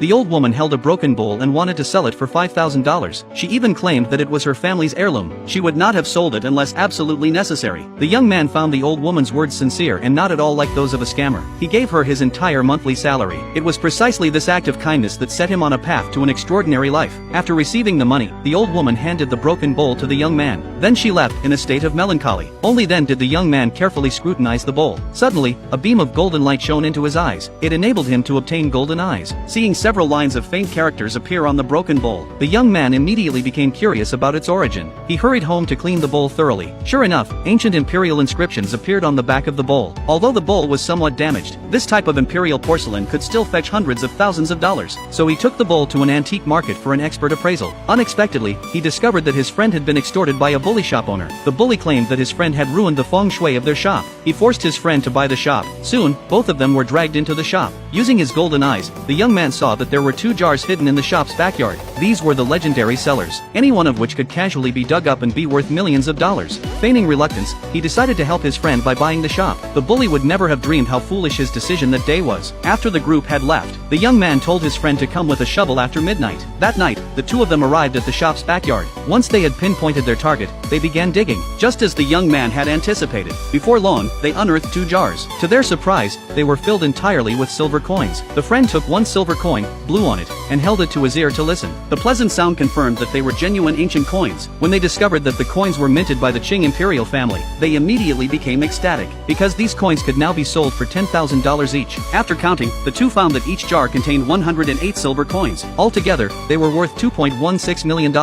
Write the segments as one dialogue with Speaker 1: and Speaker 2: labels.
Speaker 1: The old woman held a broken bowl and wanted to sell it for $5,000. She even claimed that it was her family's heirloom. She would not have sold it unless absolutely necessary. The young man found the old woman's words sincere and not at all like those of a scammer. He gave her his entire monthly salary. It was precisely this act of kindness that set him on a path to an extraordinary life. After receiving the money, the old woman handed the broken bowl to the young man. Then she left in a state of melancholy. Only then did the young man carefully scrutinize the bowl. Suddenly, a beam of golden light shone into his eyes. It enabled him to obtain golden eyes. Seeing several lines of faint characters appear on the broken bowl, the young man immediately became curious about its origin. He hurried home to clean the bowl thoroughly. Sure enough, ancient imperial inscriptions appeared on the back of the bowl. Although the bowl was somewhat damaged, this type of imperial porcelain could still fetch hundreds of thousands of dollars. So he took the bowl to an antique market for an expert appraisal. Unexpectedly, he discovered that his friend had been extorted by a bully shop owner. The bully claimed that his friend had ruined the feng shui of their shop. He forced his friend to buy the shop. Soon, both of them were dragged into the shop. Using his golden eyes, the young man saw that there were 2 jars hidden in the shop's backyard. These were the legendary cellars, any one of which could casually be dug up and be worth millions of dollars. Feigning reluctance, he decided to help his friend by buying the shop. The bully would never have dreamed how foolish his decision that day was. After the group had left, the young man told his friend to come with a shovel after midnight. That night, the 2 of them arrived at the shop's backyard. Once they had pinpointed their target, they began digging, just as the young man had anticipated. Before long, they unearthed 2 jars. To their surprise, they were filled entirely with silver coins. The friend took 1 silver coin, blew on it, and held it to his ear to listen. The pleasant sound confirmed that they were genuine ancient coins. When they discovered that the coins were minted by the Qing imperial family, they immediately became ecstatic, because these coins could now be sold for $10,000 each. After counting, the 2 found that each jar contained 108 silver coins. Altogether, they were worth $2.16 million.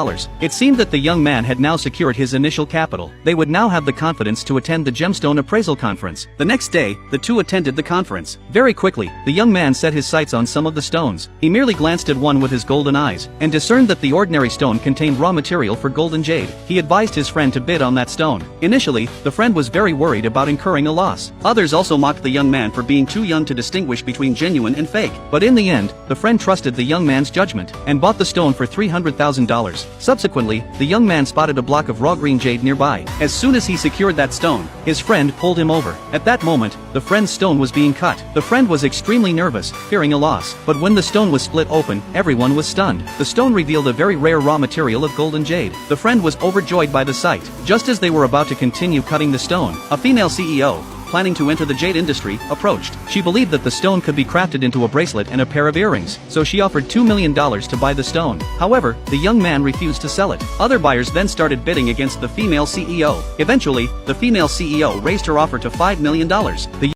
Speaker 1: It seemed that the young man had now secured his initial capital. They would now have the confidence to attend the gemstone appraisal conference. The next day, the 2 attended the conference. Very quickly, the young man set his sights on some of the stones. He merely glanced at one with his golden eyes, and discerned that the ordinary stone contained raw material for golden jade. He advised his friend to bid on that stone. Initially, the friend was very worried about incurring a loss. Others also mocked the young man for being too young to distinguish between genuine and fake. But in the end, the friend trusted the young man's judgment, and bought the stone for $300,000. Subsequently, the young man spotted a block of raw green jade nearby. As soon as he secured that stone, his friend pulled him over. At that moment, the friend's stone was being cut. The friend was extremely nervous, fearing a loss. But when the stone was split open, everyone was stunned. The stone revealed a very rare raw material of golden jade. The friend was overjoyed by the sight. Just as they were about to continue cutting the stone, a female CEO, planning to enter the jade industry, approached. She believed that the stone could be crafted into a bracelet and a pair of earrings, so she offered $2 million to buy the stone. However, the young man refused to sell it. Other buyers then started bidding against the female CEO. Eventually, the female CEO raised her offer to $5 million. The